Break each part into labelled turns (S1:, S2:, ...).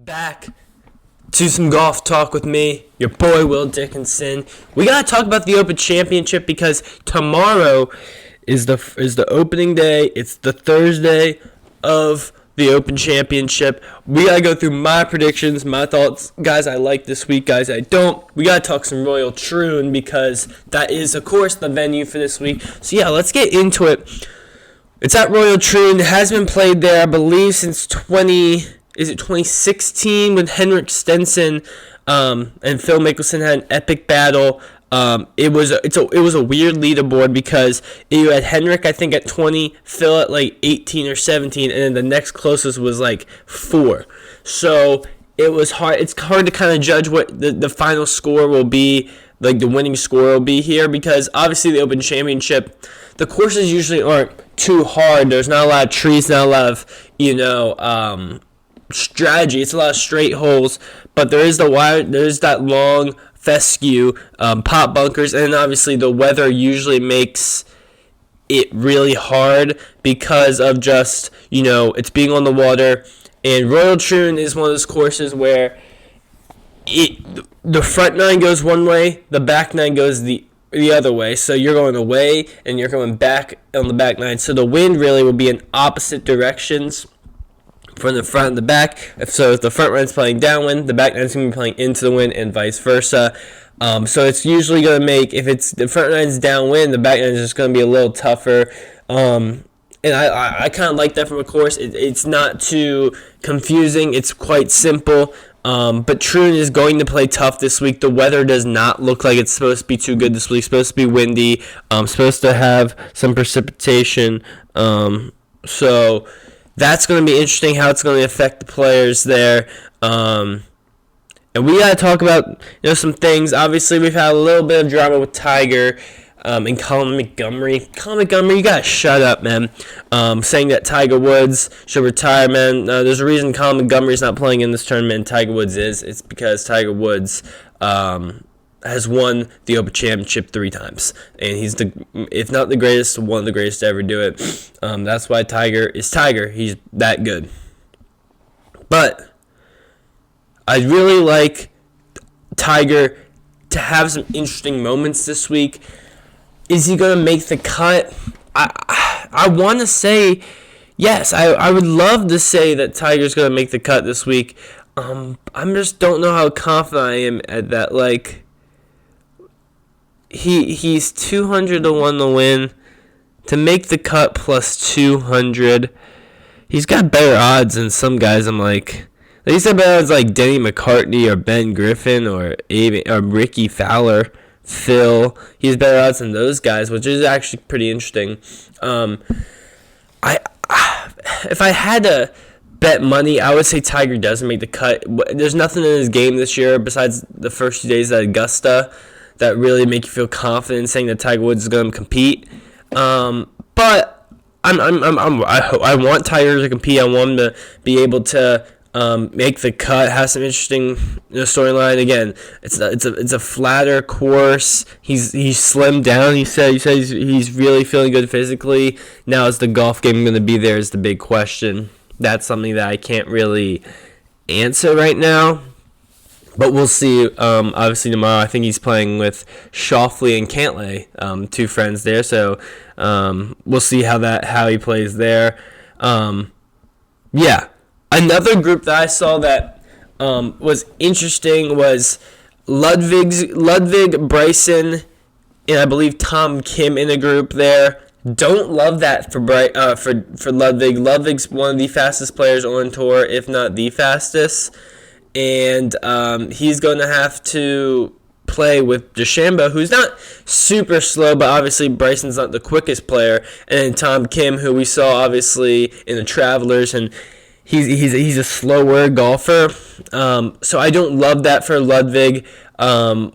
S1: Back to some golf talk with me, your boy Will Dickinson. We gotta talk about the Open Championship because tomorrow is the opening day. It's the Thursday of the Open Championship. We gotta go through my predictions, my thoughts, guys I like this week, guys I don't. We gotta talk some Royal Troon because that is, of course, the venue for this week. So yeah, let's get into it. It's at Royal Troon. It has been played there, I believe, since 2016 when Henrik Stenson and Phil Mickelson had an epic battle. It was a weird leaderboard because you had Henrik, I think, at 20, Phil at like 18 or 17, and then the next closest was like 4. So it was hard. It's hard to kind of judge what the final score will be, like the winning score will be here, because obviously the Open Championship, the courses usually aren't too hard. There's not a lot of trees, not a lot of, strategy. It's a lot of straight holes, but there is that long fescue, pop bunkers, and obviously the weather usually makes it really hard because of just, it's being on the water. And Royal Troon is one of those courses where the front 9 goes one way, the back 9 goes the other way. So you're going away and you're going back on the back 9. So the wind really will be in opposite directions from the front and the back. If the front line's playing downwind, the back line's going to be playing into the wind and vice versa. So it's usually going to make, if it's the front line's downwind, the back line is just going to be a little tougher. And I kind of like that from a course. It's not too confusing. It's quite simple. But Troon is going to play tough this week. The weather does not look like it's supposed to be too good this week. It's supposed to be windy. Supposed to have some precipitation. So that's going to be interesting how it's going to affect the players there. And we got to talk about some things. Obviously, we've had a little bit of drama with Tiger and Colin Montgomery. Colin Montgomery, you got to shut up, man. Saying that Tiger Woods should retire, man. There's a reason Colin Montgomery's not playing in this tournament and Tiger Woods is. It's because Tiger Woods has won the Open Championship 3 times. And he's, if not the greatest, one of the greatest to ever do it. That's why Tiger is Tiger. He's that good. But I'd really like Tiger to have some interesting moments this week. Is he going to make the cut? I want to say yes. I would love to say that Tiger's going to make the cut this week. I just don't know how confident I am at that. Like, he's 200 to 1 to win. To make the cut plus 200. He's got better odds than some guys. I'm like, he's got better odds like Denny McCartney or Ben Griffin or Ricky Fowler, Phil. He has better odds than those guys, which is actually pretty interesting. If I had to bet money, I would say Tiger doesn't make the cut. There's nothing in his game this year besides the first few days at Augusta that really make you feel confident in saying that Tiger Woods is going to compete. But I want Tiger to compete. I want him to be able to make the cut, have some interesting storyline. Again, it's a flatter course. He's slimmed down. He said he's really feeling good physically. Now is the golf game going to be there is the big question. That's something that I can't really answer right now. But we'll see. Obviously tomorrow, I think he's playing with Schauffele and Cantlay, 2 friends there. So we'll see how he plays there. Yeah. Another group that I saw that was interesting was Ludwig, Bryson, and I believe Tom Kim in a group there. Don't love that for Ludwig. Ludwig's one of the fastest players on tour, if not the fastest. And he's going to have to play with DeChambeau, who's not super slow, but obviously Bryson's not the quickest player. And then Tom Kim, who we saw obviously in the Travelers, and he's a slower golfer. So I don't love that for Ludwig. And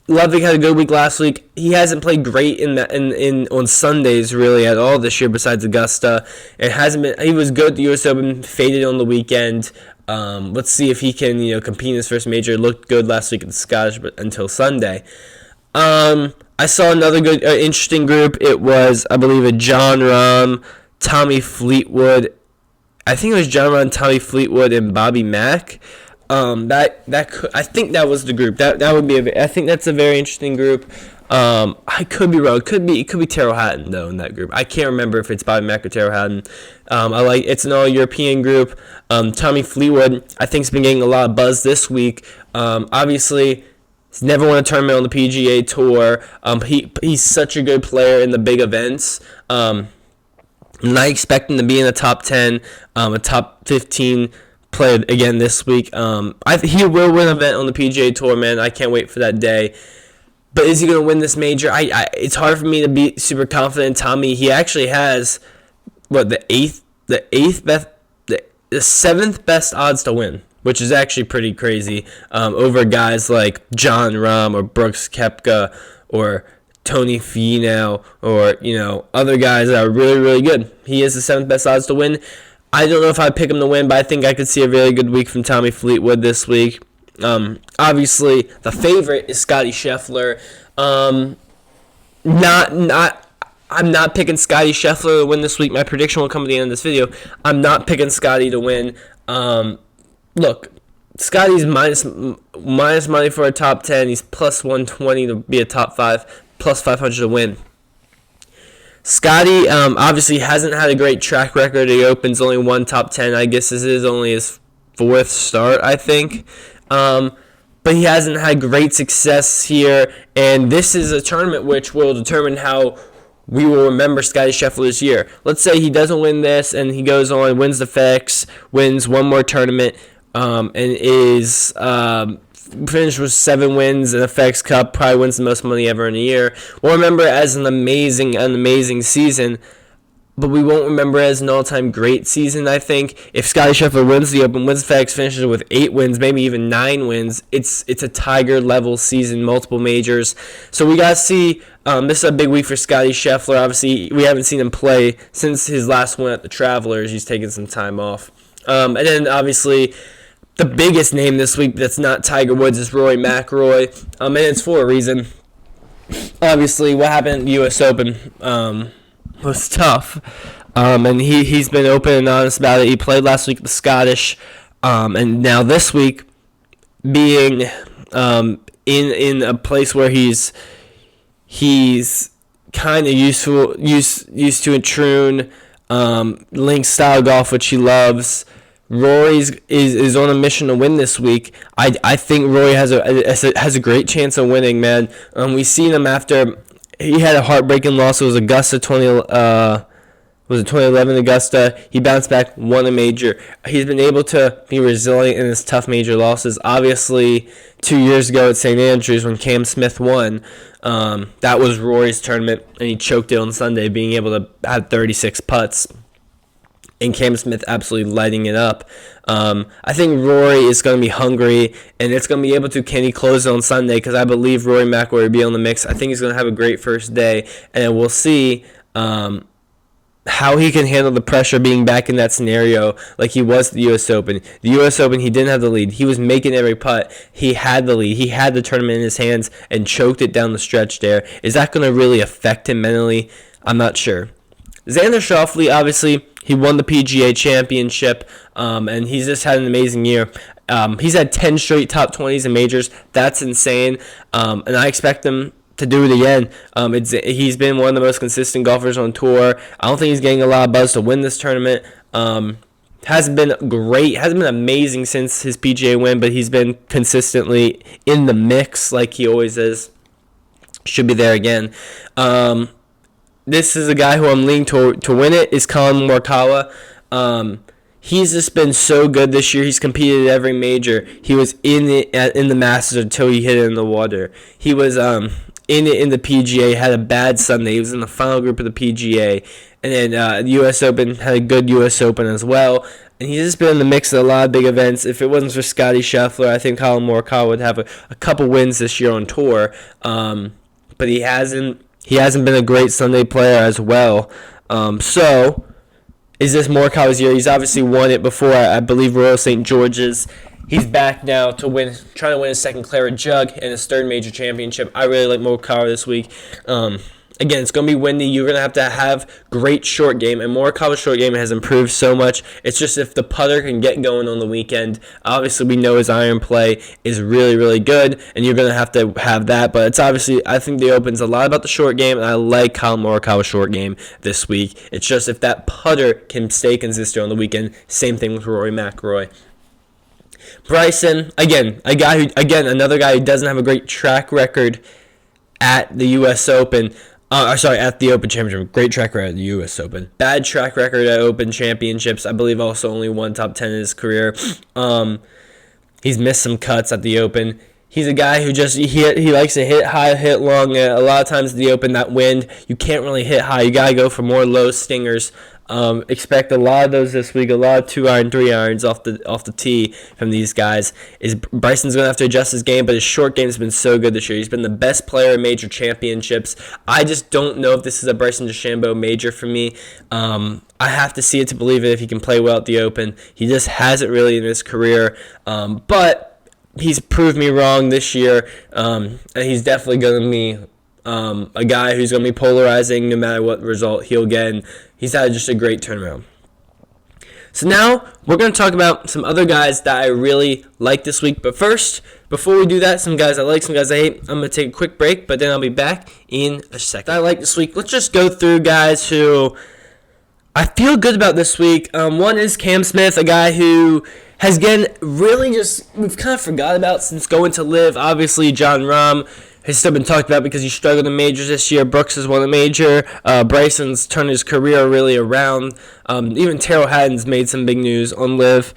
S1: Ludwig had a good week last week. He hasn't played great on Sundays really at all this year besides Augusta. He was good at the US Open, faded on the weekend. Let's see if he can compete in his first major. It looked good last week at the Scottish, but until Sunday. I saw another good interesting group. It was, I believe, a John Rahm, Tommy Fleetwood, I think it was John Ron, Tommy Fleetwood, and Bobby Mack. I think that was the group. That would be. I think that's a very interesting group. I could be wrong. It could be Tyrrell Hatton though in that group. I can't remember if it's Bobby Mack or Tyrrell Hatton. It's an all-European group. Tommy Fleetwood, I think, has been getting a lot of buzz this week. Obviously, he's never won a tournament on the PGA Tour. He's such a good player in the big events. And I expect him to be in the top 10, a top 15 player again this week. He will win an event on the PGA Tour, man. I can't wait for that day. But is he going to win this major? It's hard for me to be super confident in Tommy. He actually has the seventh best odds to win, which is actually pretty crazy. Over guys like Jon Rahm or Brooks Koepka or Tony Finau or other guys that are really, really good. He is the seventh best odds to win. I don't know if I'd pick him to win, but I think I could see a really good week from Tommy Fleetwood this week. Obviously, the favorite is Scottie Scheffler. I'm not picking Scottie Scheffler to win this week. My prediction will come at the end of this video. I'm not picking Scottie to win. Look, Scottie's minus money for a top 10. He's plus 120 to be a top 5, plus 500 to win. Scottie obviously hasn't had a great track record. He opens only one top 10. I guess this is only his fourth start, I think. But he hasn't had great success here. And this is a tournament which will determine how we will remember Scottie Scheffler this year. Let's say he doesn't win this and he goes on, wins the FedEx, wins one more tournament, and is finished with 7 wins in the FedEx Cup, probably wins the most money ever in a year. We'll remember it as an amazing season, but we won't remember it as an all-time great season, I think. If Scottie Scheffler wins the Open, wins FedEx, finishes with 8 wins, maybe even 9 wins, it's a Tiger-level season, multiple majors. So we got to see. This is a big week for Scottie Scheffler. Obviously, we haven't seen him play since his last win at the Travelers. He's taken some time off. And then, obviously, the biggest name this week that's not Tiger Woods is Rory McIlroy. And it's for a reason. Obviously, what happened at the U.S. Open was tough. And he's been open and honest about it. He played last week at the Scottish. And now this week, being in a place where he's kind of used to a Troon, links style golf, which he loves. Rory is on a mission to win this week. I think Rory has a great chance of winning, man. We seen him after he had a heartbreaking loss. It was Augusta 2011 Augusta. He bounced back, won a major. He's been able to be resilient in his tough major losses. Obviously, 2 years ago at St. Andrews when Cam Smith won, that was Rory's tournament, and he choked it on Sunday, being able to have 36 putts. And Cam Smith absolutely lighting it up. I think Rory is going to be hungry, and it's going to be able to. Can he close it on Sunday? Because I believe Rory McIlroy will be on the mix. I think he's going to have a great first day, and we'll see how he can handle the pressure being back in that scenario like he was at the U.S. Open. The U.S. Open, he didn't have the lead. He was making every putt. He had the lead. He had the tournament in his hands and choked it down the stretch there. Is that going to really affect him mentally? I'm not sure. Xander Schauffele, obviously, he won the PGA Championship, and he's just had an amazing year. He's had 10 straight top 20s in majors. That's insane, and I expect him to do it again. He's been one of the most consistent golfers on tour. I don't think he's getting a lot of buzz to win this tournament. Hasn't been great, hasn't been amazing since his PGA win, but he's been consistently in the mix like he always is. Should be there again. This is a guy who I'm leaning to win it, is Collin Morikawa. He's just been so good this year. He's competed at every major. He was in the Masters until he hit it in the water. He was in it in the PGA, had a bad Sunday. He was in the final group of the PGA. And then the U.S. Open, had a good U.S. Open as well. And he's just been in the mix of a lot of big events. If it wasn't for Scottie Scheffler, I think Collin Morikawa would have a couple wins this year on tour. But he hasn't been a great Sunday player as well. So, is this Morikawa's year? He's obviously won it before, I believe, Royal St. George's. He's back now to trying to win his second Claret Jug and his third major championship. I really like Morikawa this week. Again, it's going to be windy. You're going to have great short game, and Morikawa's short game has improved so much. It's just if the putter can get going on the weekend. Obviously, we know his iron play is really, really good, and you're going to have that. But it's obviously, I think the Open's a lot about the short game, and I like Collin Morikawa's short game this week. It's just if that putter can stay consistent on the weekend. Same thing with Rory McIlroy. Bryson, another guy who doesn't have a great track record at the U.S. Open. At the Open Championship. Great track record at the U.S. Open. Bad track record at Open Championships. I believe also only one top 10 in his career. He's missed some cuts at the Open. He's a guy who he likes to hit high, hit long. A lot of times at the Open, that wind, you can't really hit high. You got to go for more low stingers. Expect a lot of those this week. A lot of 2-iron, 3-irons off the tee from these guys. Bryson's gonna have to adjust his game, but his short game's been so good this year. He's been the best player in major championships. I just don't know if this is a Bryson DeChambeau major for me. I have to see it to believe it if he can play well at the Open. He just hasn't really in his career, but he's proved me wrong this year, and he's definitely gonna be a guy who's going to be polarizing no matter what result he'll get. And he's had just a great turnaround. So now we're going to talk about some other guys that I really like this week. But first, before we do that, some guys I like, some guys I hate. I'm going to take a quick break, but then I'll be back in a second. I like this week. Let's just go through guys who I feel good about this week. One is Cam Smith, a guy who has again really we've kind of forgot about since going to LIV. Obviously, Jon Rahm has still been talked about because he struggled in majors this year. Brooks has won a major. Bryson's turned his career really around. Even Tyrrell Hatton's made some big news on LIV.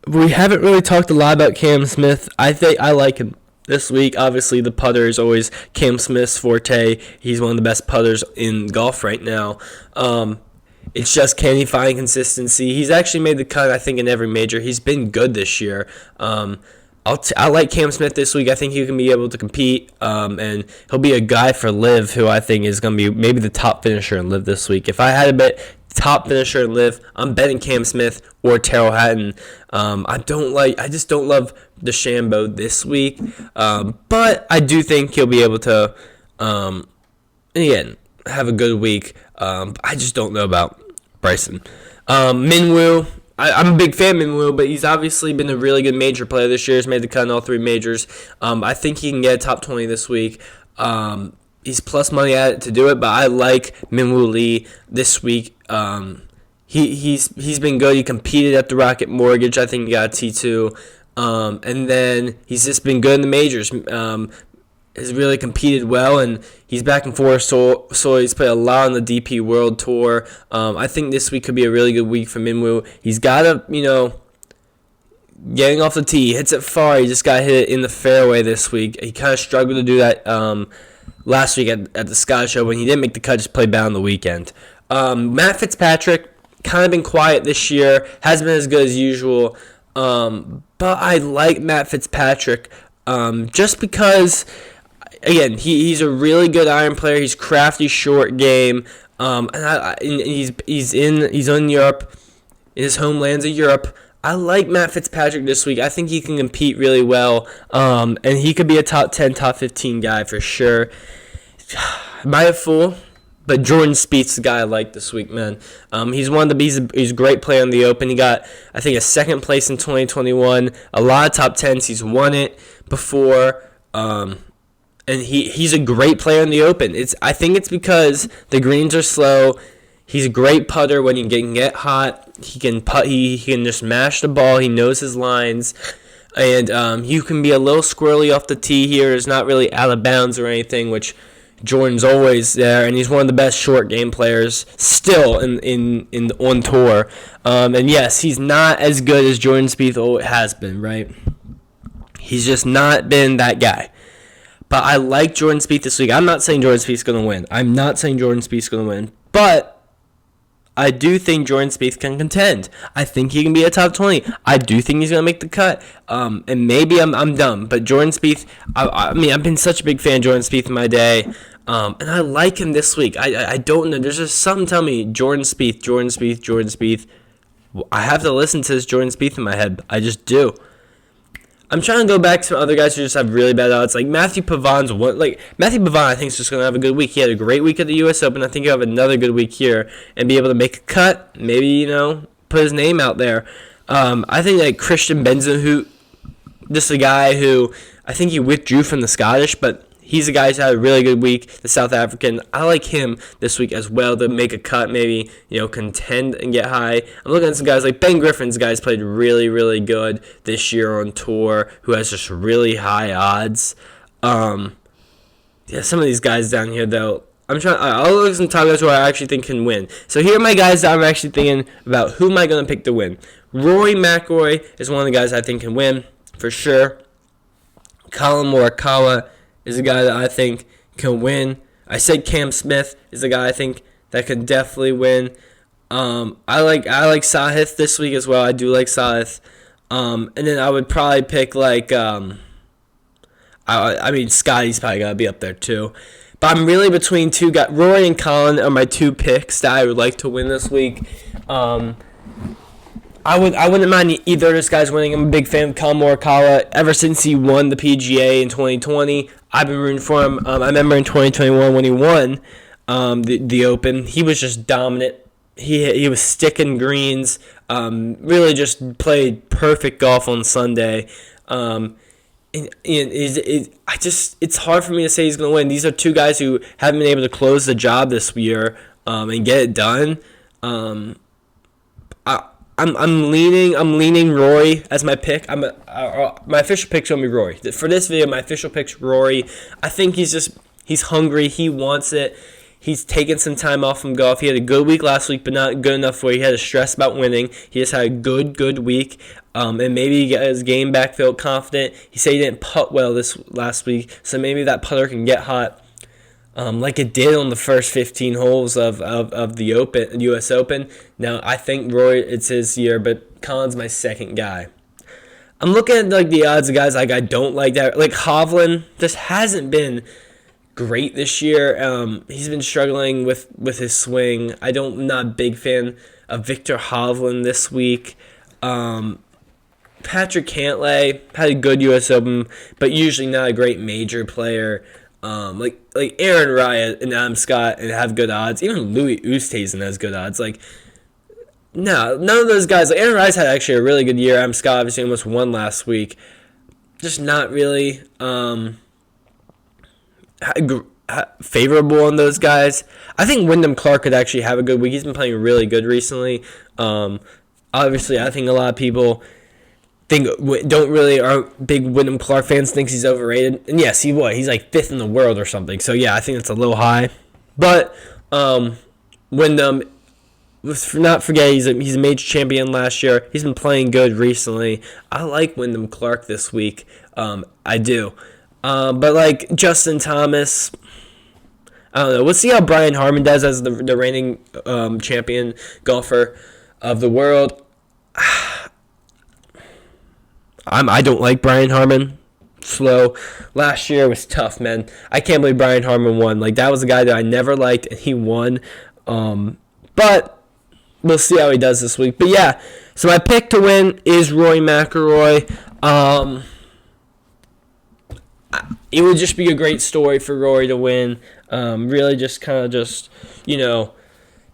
S1: We haven't really talked a lot about Cam Smith. I think I like him this week. Obviously, the putter is always Cam Smith's forte. He's one of the best putters in golf right now. It's just, can he find consistency? He's actually made the cut, I think, in every major. He's been good this year. I like Cam Smith this week. I think he can be able to compete, and he'll be a guy for LIV who I think is going to be maybe the top finisher in LIV this week. If I had to bet top finisher in LIV, I'm betting Cam Smith or Tyrrell Hatton. I just don't love DeChambeau this week, but I do think he'll be able to, again, have a good week. I just don't know about Bryson. Minwoo. I'm a big fan of Minwoo, but he's obviously been a really good major player this year. He's made the cut in all 3 majors. I think he can get a top 20 this week. He's plus money at it to do it, but I like Minwoo Lee this week. He's been good. He competed at the Rocket Mortgage. I think he got a T2. And then he's just been good in the majors. Has really competed well, and he's back and forth, so he's played a lot on the DP World Tour. I think this week could be a really good week for Minwoo. He's got to, getting off the tee, hits it far. He just got hit in the fairway this week. He kind of struggled to do that last week at the Scottish Open. He didn't make the cut, just played bad on the weekend. Matt Fitzpatrick, kind of been quiet this year, hasn't been as good as usual, but I like Matt Fitzpatrick just because, again, he's a really good iron player. He's crafty, short game, and he's in Europe, in his homelands of Europe. I like Matt Fitzpatrick this week. I think he can compete really well, and he could be a top 10, top 15 guy for sure. Am I a fool? But Jordan Spieth's the guy I like this week, man. He's a great player in the Open. He got, I think, a second place in 2021. A lot of top 10s. He's won it before. And he's a great player in the Open. I think it's because the greens are slow. He's a great putter when he can get hot. He can putt. He can just mash the ball. He knows his lines. And you can be a little squirrely off the tee here. It's not really out of bounds or anything, which Jordan's always there. And he's one of the best short game players still on tour. And yes, he's not as good as Jordan Spieth has been, right? He's just not been that guy. But I like Jordan Spieth this week. I'm not saying Jordan Spieth's going to win. But I do think Jordan Spieth can contend. I think he can be a top 20. I do think he's going to make the cut. And maybe I'm dumb. But Jordan Spieth, I've been such a big fan of Jordan Spieth in my day. And I like him this week. I don't know. There's just something telling me Jordan Spieth. I have to listen to this Jordan Spieth in my head. I just do. I'm trying to go back to some other guys who just have really bad odds. Like Matthew Pavan's one. Like Matthew Pavan, I think is just gonna have a good week. He had a great week at the U.S. Open. I think he'll have another good week here and be able to make a cut. Maybe put his name out there. I think like Christian Benzema, just a guy who I think he withdrew from the Scottish, but he's a guy who's had a really good week. The South African, I like him this week as well to make a cut, maybe contend and get high. I'm looking at some guys like Ben Griffin's guys played really, really good this year on tour, who has just really high odds. Some of these guys down here though, I'll look at some top guys who I actually think can win. So here are my guys that I'm actually thinking about. Who am I going to pick to win? Rory McIlroy is one of the guys I think can win for sure. Colin Morikawa is a guy that I think can win. I said Cam Smith is a guy I think that can definitely win. I like Sahith this week as well. I do like Sahith. And then I would probably pick Scotty's probably gotta be up there too. But I'm really between two guys. Rory and Colin are my two picks that I would like to win this week. I wouldn't mind either of those guys winning. I'm a big fan of Colin Morikawa. Ever since he won the PGA in 2020, I've been rooting for him. I remember in 2021 when he won the Open, he was just dominant. He was sticking greens. Really just played perfect golf on Sunday. It's hard for me to say he's going to win. These are two guys who haven't been able to close the job this year and get it done. I'm leaning Rory as my pick. My official pick's gonna be Rory. For this video, my official pick's Rory. I think he's hungry. He wants it. He's taken some time off from golf. He had a good week last week, but not good enough where he had to stress about winning. He just had a good week. And maybe he got his game back, felt confident. He said he didn't putt well this last week, so maybe that putter can get hot. Like it did on the first 15 holes of the Open, U.S. Open. Now, I think Rory, it's his year, but Colin's my second guy. I'm looking at the odds of guys I don't like that. Like Hovland just hasn't been great this year. He's been struggling with his swing. I'm not a big fan of Victor Hovland this week. Patrick Cantlay had a good U.S. Open, but usually not a great major player. Like Aaron Rai and Adam Scott and have good odds. Even Louis Oosthuizen has good odds. No, none of those guys. Aaron Rai's had actually a really good year. Adam Scott obviously almost won last week. Just not really favorable on those guys. I think Wyndham Clark could actually have a good week. He's been playing really good recently. Obviously, I think a lot of people aren't big Wyndham Clark fans, thinks he's overrated. And yes, he's like 5th in the world or something. So yeah, I think that's a little high. But Wyndham, let's not forget he's a major champion last year. He's been playing good recently. I like Wyndham Clark this week. I do. But Justin Thomas, I don't know. We'll see how Brian Harman does as the reigning champion golfer of the world. I don't like Brian Harman. Slow. Last year was tough, man. I can't believe Brian Harman won. That was a guy that I never liked, and he won. But we'll see how he does this week. But yeah, so my pick to win is Rory McIlroy. It would just be a great story for Rory to win. Really just kind of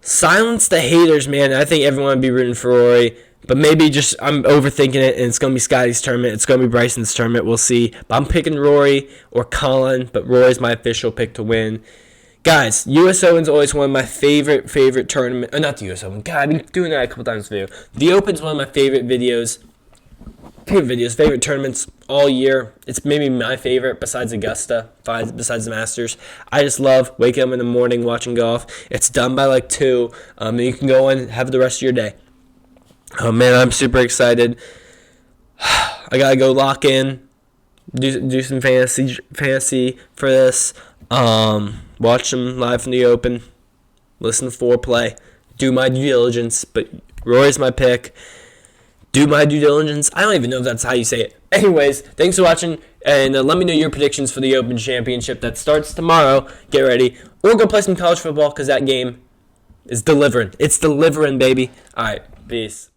S1: silence the haters, man. I think everyone would be rooting for Rory. But maybe I'm overthinking it, and it's going to be Scotty's tournament. It's going to be Bryson's tournament. We'll see. But I'm picking Rory or Colin, but Rory's my official pick to win. Guys, U.S. Open's always one of my favorite tournaments. Not the U.S. Open. God, I've been doing that a couple times in the video. The Open's one of my favorite favorite tournaments all year. It's maybe my favorite besides Augusta, besides the Masters. I just love waking up in the morning, watching golf. It's done by 2, and you can go and have the rest of your day. Oh man, I'm super excited. I gotta go lock in, do some fantasy for this. Watch them live from the Open, listen to foreplay, do my due diligence. But Rory's my pick. Do my due diligence. I don't even know if that's how you say it. Anyways, thanks for watching, and let me know your predictions for the Open Championship that starts tomorrow. Get ready, or go play some college football because that game is delivering. It's delivering, baby. All right, peace.